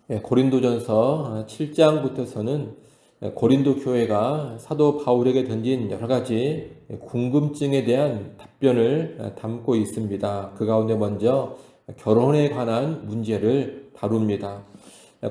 고린도전서 7장부터서는 고린도 교회가 사도 바울에게 던진 여러 가지 궁금증에 대한 답변을 담고 있습니다. 그 가운데 먼저 결혼에 관한 문제를 다룹니다.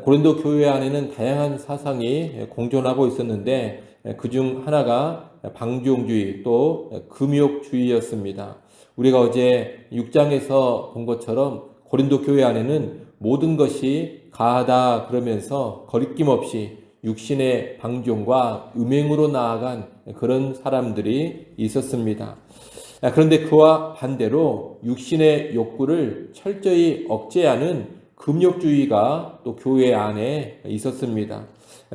고린도 교회 안에는 다양한 사상이 공존하고 있었는데 그중 하나가 방종주의 또 금욕주의였습니다. 우리가 어제 6장에서 본 것처럼 고린도 교회 안에는 모든 것이 가하다 그러면서 거리낌 없이 육신의 방종과 음행으로 나아간 그런 사람들이 있었습니다. 그런데 그와 반대로 육신의 욕구를 철저히 억제하는 금욕주의가 또 교회 안에 있었습니다.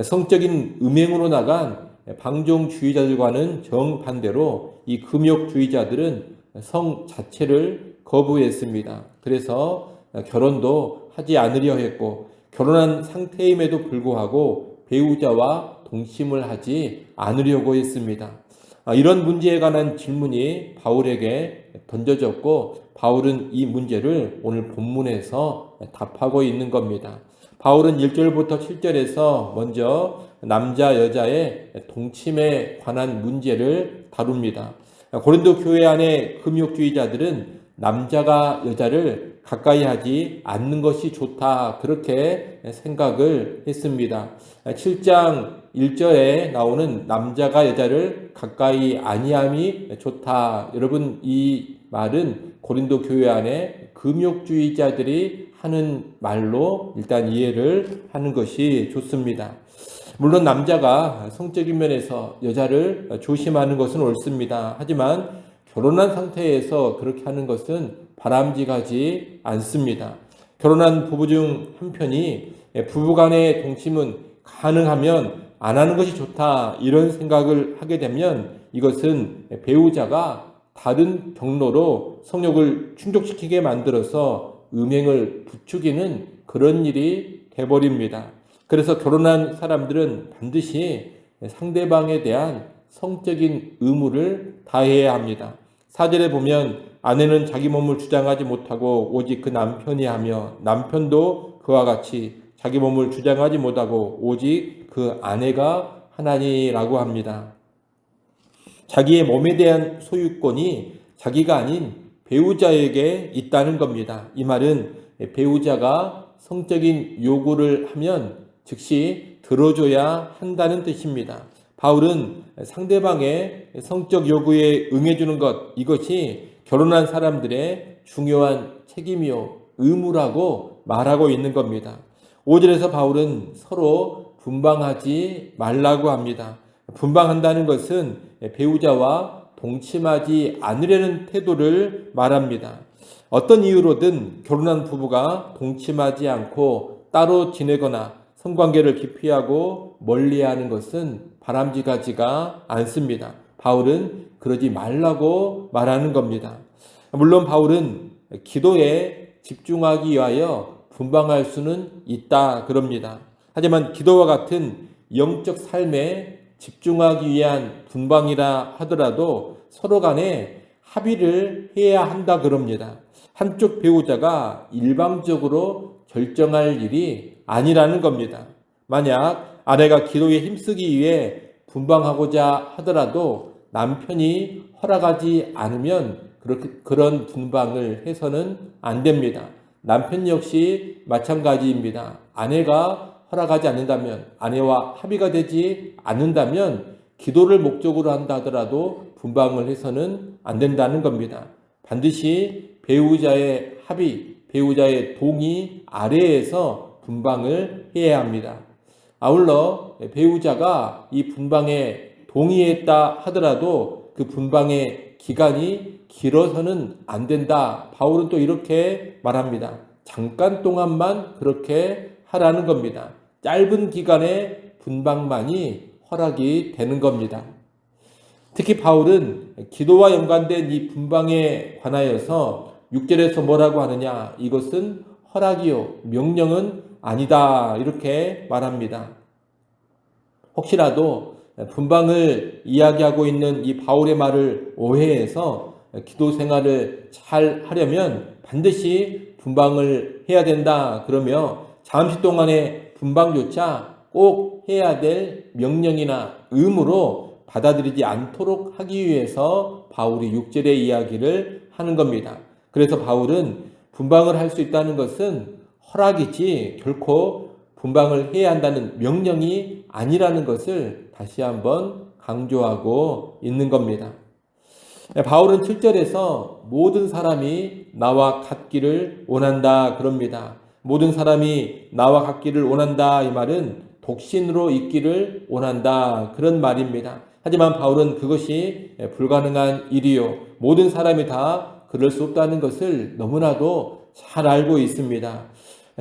성적인 음행으로 나간 방종주의자들과는 정반대로 이 금욕주의자들은 성 자체를 거부했습니다. 그래서 결혼도 하지 않으려 했고 결혼한 상태임에도 불구하고 배우자와 동침을 하지 않으려고 했습니다. 이런 문제에 관한 질문이 바울에게 던져졌고 바울은 이 문제를 오늘 본문에서 답하고 있는 겁니다. 바울은 1절부터 7절에서 먼저 남자 여자의 동침에 관한 문제를 다룹니다. 고린도 교회 안의 금욕주의자들은 남자가 여자를 가까이 하지 않는 것이 좋다 그렇게 생각을 했습니다. 7장 1절에 나오는 남자가 여자를 가까이 아니함이 좋다. 여러분 이 말은 고린도 교회 안에 금욕주의자들이 하는 말로 일단 이해를 하는 것이 좋습니다. 물론 남자가 성적인 면에서 여자를 조심하는 것은 옳습니다. 하지만 결혼한 상태에서 그렇게 하는 것은 바람직하지 않습니다. 결혼한 부부 중 한 편이 부부간의 동침은 가능하면 안 하는 것이 좋다 이런 생각을 하게 되면 이것은 배우자가 다른 경로로 성욕을 충족시키게 만들어서 음행을 부추기는 그런 일이 돼버립니다. 그래서 결혼한 사람들은 반드시 상대방에 대한 성적인 의무를 다해야 합니다. 4절에 보면 아내는 자기 몸을 주장하지 못하고 오직 그 남편이 하며 남편도 그와 같이 자기 몸을 주장하지 못하고 오직 그 아내가 하나니라고 합니다. 자기의 몸에 대한 소유권이 자기가 아닌 배우자에게 있다는 겁니다. 이 말은 배우자가 성적인 요구를 하면 즉시 들어줘야 한다는 뜻입니다. 바울은 상대방의 성적 요구에 응해주는 것, 이것이 결혼한 사람들의 중요한 책임이요, 의무라고 말하고 있는 겁니다. 5절에서 바울은 서로 분방하지 말라고 합니다. 분방한다는 것은 배우자와 동침하지 않으려는 태도를 말합니다. 어떤 이유로든 결혼한 부부가 동침하지 않고 따로 지내거나 성관계를 기피하고 멀리하는 것은 바람직하지가 않습니다. 바울은 그러지 말라고 말하는 겁니다. 물론 바울은 기도에 집중하기 위하여 분방할 수는 있다 그럽니다. 하지만 기도와 같은 영적 삶에 집중하기 위한 분방이라 하더라도 서로 간에 합의를 해야 한다 그럽니다. 한쪽 배우자가 일방적으로 결정할 일이 아니라는 겁니다. 만약 아내가 기도에 힘쓰기 위해 분방하고자 하더라도 남편이 허락하지 않으면 그런 분방을 해서는 안 됩니다. 남편 역시 마찬가지입니다. 아내가 허락하지 않는다면, 아내와 합의가 되지 않는다면 기도를 목적으로 한다 하더라도 분방을 해서는 안 된다는 겁니다. 반드시 배우자의 합의, 배우자의 동의 아래에서 분방을 해야 합니다. 아울러 배우자가 이 분방에 동의했다 하더라도 그 분방의 기간이 길어서는 안 된다. 바울은 또 이렇게 말합니다. 잠깐 동안만 그렇게 하라는 겁니다. 짧은 기간의 분방만이 허락이 되는 겁니다. 특히 바울은 기도와 연관된 이 분방에 관하여서 6절에서 뭐라고 하느냐? 이것은 허락이요, 명령은 아니다. 이렇게 말합니다. 혹시라도 분방을 이야기하고 있는 이 바울의 말을 오해해서 기도 생활을 잘 하려면 반드시 분방을 해야 된다. 그러며 잠시 동안의 분방조차 꼭 해야 될 명령이나 의무로 받아들이지 않도록 하기 위해서 바울이 6절의 이야기를 하는 겁니다. 그래서 바울은 분방을 할 수 있다는 것은 허락이지 결코 분방을 해야 한다는 명령이 아니라는 것을 다시 한번 강조하고 있는 겁니다. 바울은 7절에서 모든 사람이 나와 같기를 원한다 그럽니다. 모든 사람이 나와 같기를 원한다 이 말은 독신으로 있기를 원한다 그런 말입니다. 하지만 바울은 그것이 불가능한 일이요 모든 사람이 다 그럴 수 없다는 것을 너무나도 잘 알고 있습니다.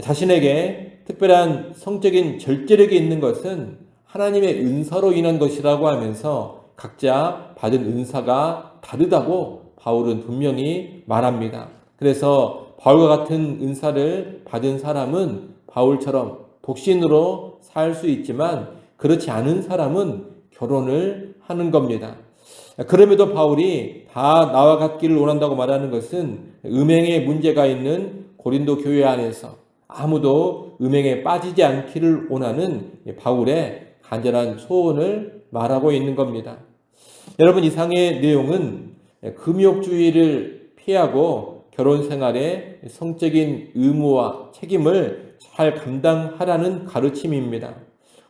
자신에게 특별한 성적인 절제력이 있는 것은 하나님의 은사로 인한 것이라고 하면서 각자 받은 은사가 다르다고 바울은 분명히 말합니다. 그래서 바울과 같은 은사를 받은 사람은 바울처럼 독신으로 살 수 있지만 그렇지 않은 사람은 결혼을 하는 겁니다. 그럼에도 바울이 다 나와 같기를 원한다고 말하는 것은 음행에 문제가 있는 고린도 교회 안에서 아무도 음행에 빠지지 않기를 원하는 바울의 간절한 소원을 말하고 있는 겁니다. 여러분, 이상의 내용은 금욕주의를 피하고 결혼 생활의 성적인 의무와 책임을 잘 감당하라는 가르침입니다.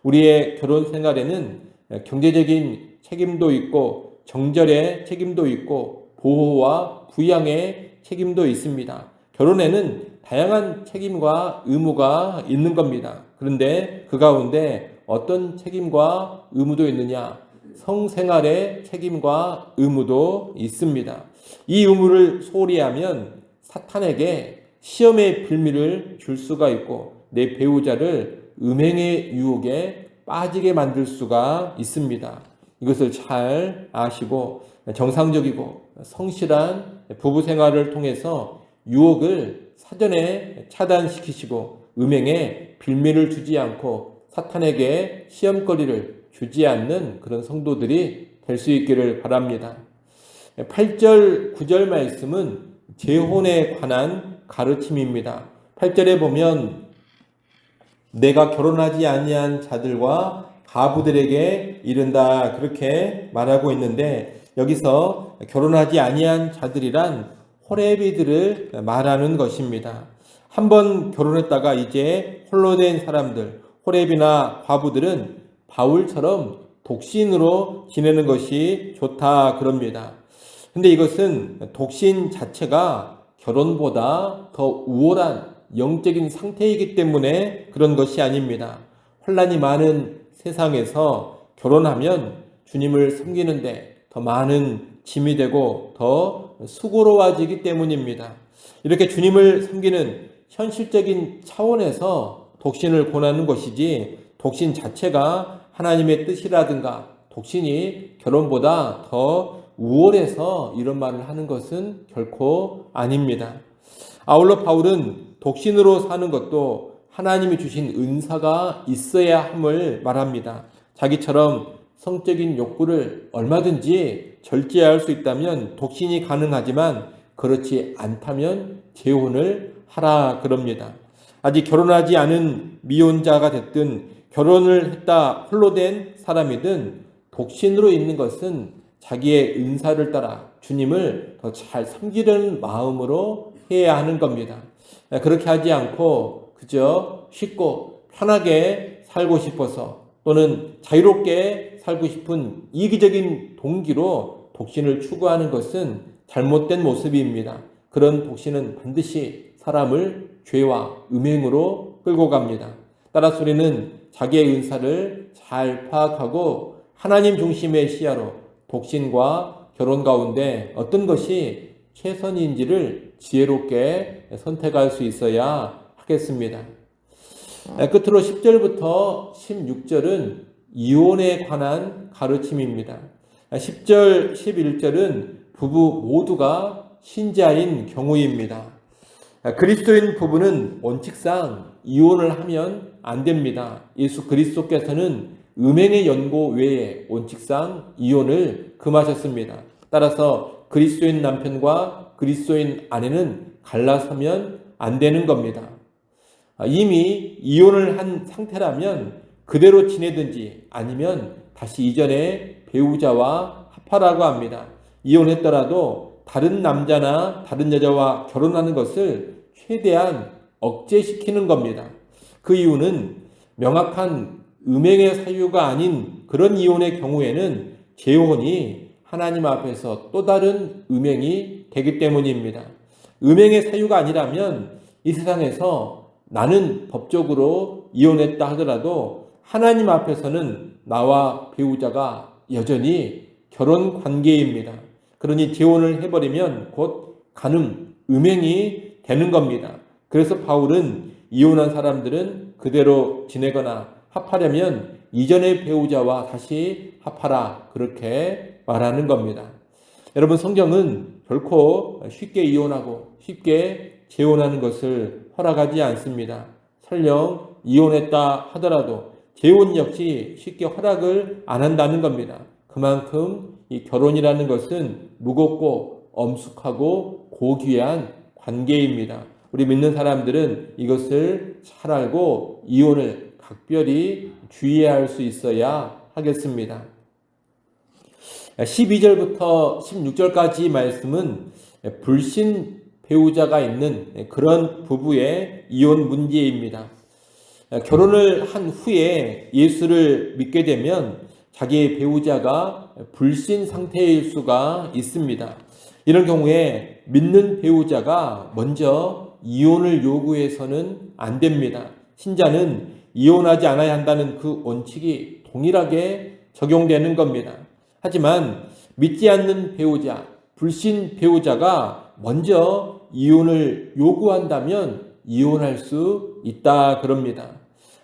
우리의 결혼 생활에는 경제적인 책임도 있고 정절의 책임도 있고 보호와 부양의 책임도 있습니다. 결혼에는 다양한 책임과 의무가 있는 겁니다. 그런데 그 가운데 어떤 책임과 의무도 있느냐? 성생활의 책임과 의무도 있습니다. 이 의무를 소홀히 하면 사탄에게 시험의 빌미를 줄 수가 있고 내 배우자를 음행의 유혹에 빠지게 만들 수가 있습니다. 이것을 잘 아시고 정상적이고 성실한 부부 생활을 통해서 유혹을 사전에 차단시키시고 음행에 빌미를 주지 않고 사탄에게 시험거리를 주지 않는 그런 성도들이 될 수 있기를 바랍니다. 8절, 9절 말씀은 재혼에 관한 가르침입니다. 8절에 보면 내가 결혼하지 아니한 자들과 가부들에게 이른다 그렇게 말하고 있는데 여기서 결혼하지 아니한 자들이란 호레비들을 말하는 것입니다. 한번 결혼했다가 이제 홀로 된 사람들, 호레비나 과부들은 바울처럼 독신으로 지내는 것이 좋다 그럽니다. 근데 이것은 독신 자체가 결혼보다 더 우월한 영적인 상태이기 때문에 그런 것이 아닙니다. 혼란이 많은 세상에서 결혼하면 주님을 섬기는데 더 많은 짐이 되고 더 수고로워지기 때문입니다. 이렇게 주님을 섬기는 현실적인 차원에서 독신을 권하는 것이지 독신 자체가 하나님의 뜻이라든가 독신이 결혼보다 더 우월해서 이런 말을 하는 것은 결코 아닙니다. 아울러 바울은 독신으로 사는 것도 하나님이 주신 은사가 있어야 함을 말합니다. 자기처럼 성적인 욕구를 얼마든지 절제할 수 있다면 독신이 가능하지만 그렇지 않다면 재혼을 하라 그럽니다. 아직 결혼하지 않은 미혼자가 됐든 결혼을 했다 홀로 된 사람이든 독신으로 있는 것은 자기의 은사를 따라 주님을 더 잘 섬기려는 마음으로 해야 하는 겁니다. 그렇게 하지 않고 그저 쉽고 편하게 살고 싶어서 또는 자유롭게 살고 싶은 이기적인 동기로 독신을 추구하는 것은 잘못된 모습입니다. 그런 독신은 반드시 사람을 죄와 음행으로 끌고 갑니다. 따라서 우리는 자기의 은사를 잘 파악하고 하나님 중심의 시야로 독신과 결혼 가운데 어떤 것이 최선인지를 지혜롭게 선택할 수 있어야 하겠습니다. 끝으로 10절부터 16절은 이혼에 관한 가르침입니다. 10절, 11절은 부부 모두가 신자인 경우입니다. 그리스도인 부부는 원칙상 이혼을 하면 안 됩니다. 예수 그리스도께서는 음행의 연고 외에 원칙상 이혼을 금하셨습니다. 따라서 그리스도인 남편과 그리스도인 아내는 갈라서면 안 되는 겁니다. 이미 이혼을 한 상태라면 그대로 지내든지 아니면 다시 이전의 배우자와 합하라고 합니다. 이혼했더라도 다른 남자나 다른 여자와 결혼하는 것을 최대한 억제시키는 겁니다. 그 이유는 명확한 음행의 사유가 아닌 그런 이혼의 경우에는 재혼이 하나님 앞에서 또 다른 음행이 되기 때문입니다. 음행의 사유가 아니라면 이 세상에서 나는 법적으로 이혼했다 하더라도 하나님 앞에서는 나와 배우자가 여전히 결혼 관계입니다. 그러니 재혼을 해버리면 곧 간음, 음행이 되는 겁니다. 그래서 바울은 이혼한 사람들은 그대로 지내거나 합하려면 이전의 배우자와 다시 합하라, 그렇게 말하는 겁니다. 여러분, 성경은 결코 쉽게 이혼하고 쉽게 재혼하는 것을 허락하지 않습니다. 설령 이혼했다 하더라도 재혼 역시 쉽게 허락을 안 한다는 겁니다. 그만큼 이 결혼이라는 것은 무겁고 엄숙하고 고귀한 관계입니다. 우리 믿는 사람들은 이것을 잘 알고 이혼을 각별히 주의해야 할 수 있어야 하겠습니다. 12절부터 16절까지 말씀은 불신 배우자가 있는 그런 부부의 이혼 문제입니다. 결혼을 한 후에 예수를 믿게 되면 자기의 배우자가 불신 상태일 수가 있습니다. 이런 경우에 믿는 배우자가 먼저 이혼을 요구해서는 안 됩니다. 신자는 이혼하지 않아야 한다는 그 원칙이 동일하게 적용되는 겁니다. 하지만 믿지 않는 배우자, 불신 배우자가 먼저 이혼을 요구한다면 이혼할 수 있다 그럽니다.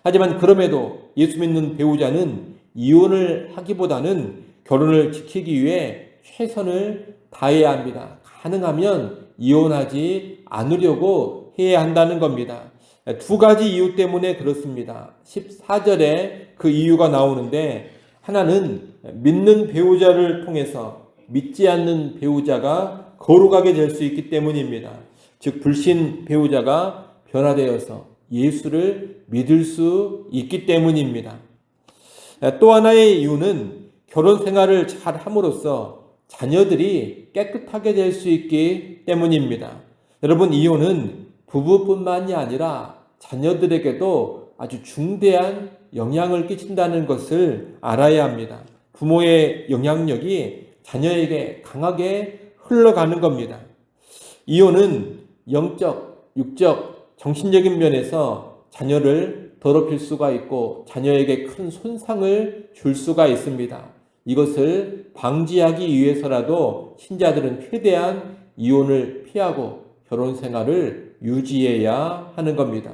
하지만 그럼에도 예수 믿는 배우자는 이혼을 하기보다는 결혼을 지키기 위해 최선을 다해야 합니다. 가능하면 이혼하지 않으려고 해야 한다는 겁니다. 두 가지 이유 때문에 그렇습니다. 14절에 그 이유가 나오는데, 하나는 믿는 배우자를 통해서 믿지 않는 배우자가 거룩하게 될 수 있기 때문입니다. 즉 불신 배우자가 변화되어서 예수를 믿을 수 있기 때문입니다. 또 하나의 이유는 결혼 생활을 잘 함으로써 자녀들이 깨끗하게 될 수 있기 때문입니다. 여러분, 이혼은 부부뿐만이 아니라 자녀들에게도 아주 중대한 영향을 끼친다는 것을 알아야 합니다. 부모의 영향력이 자녀에게 강하게 흘러가는 겁니다. 이혼은 영적, 육적, 정신적인 면에서 자녀를 더럽힐 수가 있고 자녀에게 큰 손상을 줄 수가 있습니다. 이것을 방지하기 위해서라도 신자들은 최대한 이혼을 피하고 결혼 생활을 유지해야 하는 겁니다.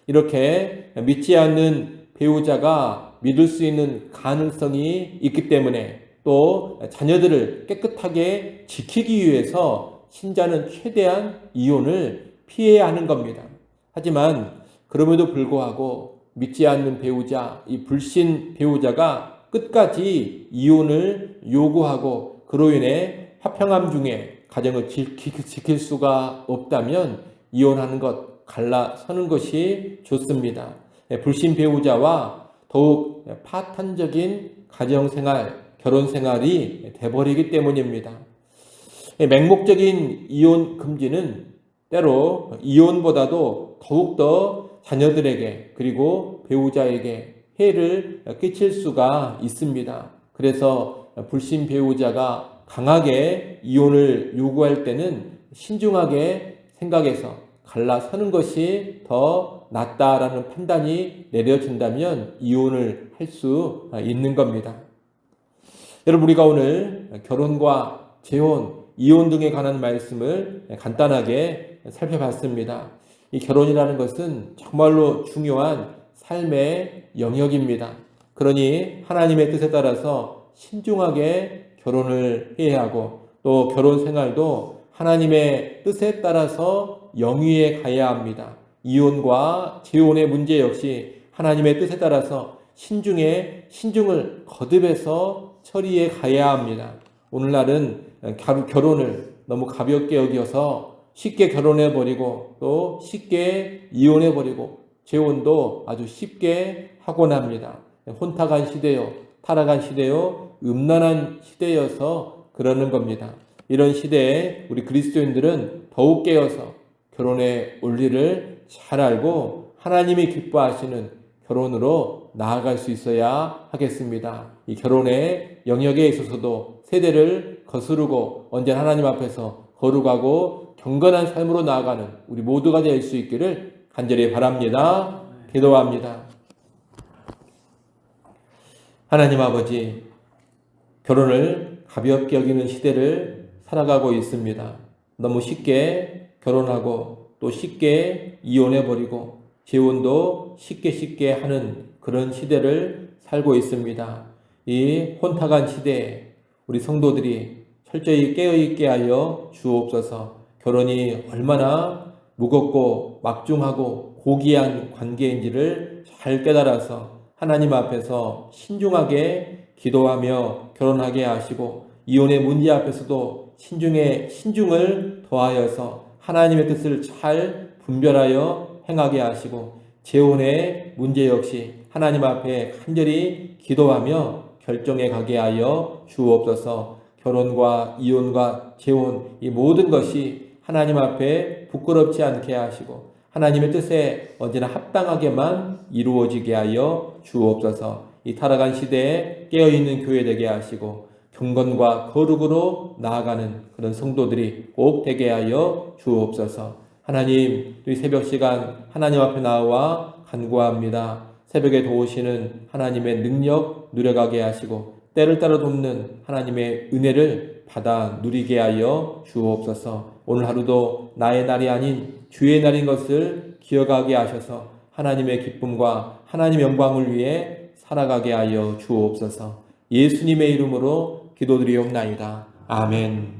이렇게 믿지 않는 배우자가 믿을 수 있는 가능성이 있기 때문에 또 자녀들을 깨끗하게 지키기 위해서 신자는 최대한 이혼을 피해야 하는 겁니다. 하지만 그럼에도 불구하고 믿지 않는 배우자, 이 불신 배우자가 끝까지 이혼을 요구하고 그로 인해 화평함 중에 가정을 지킬 수가 없다면 이혼하는 것, 갈라서는 것이 좋습니다. 불신 배우자와 더욱 파탄적인 가정생활, 결혼생활이 돼버리기 때문입니다. 맹목적인 이혼 금지는 때로 이혼보다도 더욱더 자녀들에게 그리고 배우자에게 해를 끼칠 수가 있습니다. 그래서 불신 배우자가 강하게 이혼을 요구할 때는 신중하게 생각해서 갈라서는 것이 더 낫다라는 판단이 내려진다면 이혼을 할 수 있는 겁니다. 여러분, 우리가 오늘 결혼과 재혼, 이혼 등에 관한 말씀을 간단하게 살펴봤습니다. 이 결혼이라는 것은 정말로 중요한 삶의 영역입니다. 그러니 하나님의 뜻에 따라서 신중하게 결혼을 해야 하고 또 결혼 생활도 하나님의 뜻에 따라서 영위해 가야 합니다. 이혼과 재혼의 문제 역시 하나님의 뜻에 따라서 신중을 거듭해서 처리해 가야 합니다. 오늘날은 결혼을 너무 가볍게 여겨서 쉽게 결혼해버리고 또 쉽게 이혼해버리고 재혼도 아주 쉽게 하곤 합니다. 혼탁한 시대요, 타락한 시대요, 음란한 시대여서 그러는 겁니다. 이런 시대에 우리 그리스도인들은 더욱 깨어서 결혼의 원리를 잘 알고 하나님이 기뻐하시는 결혼으로 나아갈 수 있어야 하겠습니다. 이 결혼의 영역에 있어서도 세대를 거스르고 언제나 하나님 앞에서 거룩하고 경건한 삶으로 나아가는 우리 모두가 될 수 있기를 간절히 바랍니다. 기도합니다. 하나님 아버지, 결혼을 가볍게 여기는 시대를 살아가고 있습니다. 너무 쉽게 결혼하고 또 쉽게 이혼해버리고 재혼도 쉽게 하는 그런 시대를 살고 있습니다. 이 혼탁한 시대에 우리 성도들이 철저히 깨어있게 하여 주옵소서. 결혼이 얼마나 무겁고 막중하고 고귀한 관계인지를 잘 깨달아서 하나님 앞에서 신중하게 기도하며 결혼하게 하시고 이혼의 문제 앞에서도 신중을 더하여서 하나님의 뜻을 잘 분별하여 행하게 하시고 재혼의 문제 역시 하나님 앞에 간절히 기도하며 결정해 가게 하여 주옵소서. 결혼과 이혼과 재혼 이 모든 것이 하나님 앞에 부끄럽지 않게 하시고 하나님의 뜻에 언제나 합당하게만 이루어지게 하여 주옵소서. 이 타락한 시대에 깨어있는 교회 되게 하시고 경건과 거룩으로 나아가는 그런 성도들이 꼭 되게 하여 주옵소서. 하나님, 이 새벽 시간 하나님 앞에 나와 간구합니다. 새벽에 도우시는 하나님의 능력 누려가게 하시고 때를 따라 돕는 하나님의 은혜를 받아 누리게 하여 주옵소서. 오늘 하루도 나의 날이 아닌 주의 날인 것을 기억하게 하셔서 하나님의 기쁨과 하나님의 영광을 위해 살아가게 하여 주옵소서. 예수님의 이름으로 기도드리옵나이다. 아멘.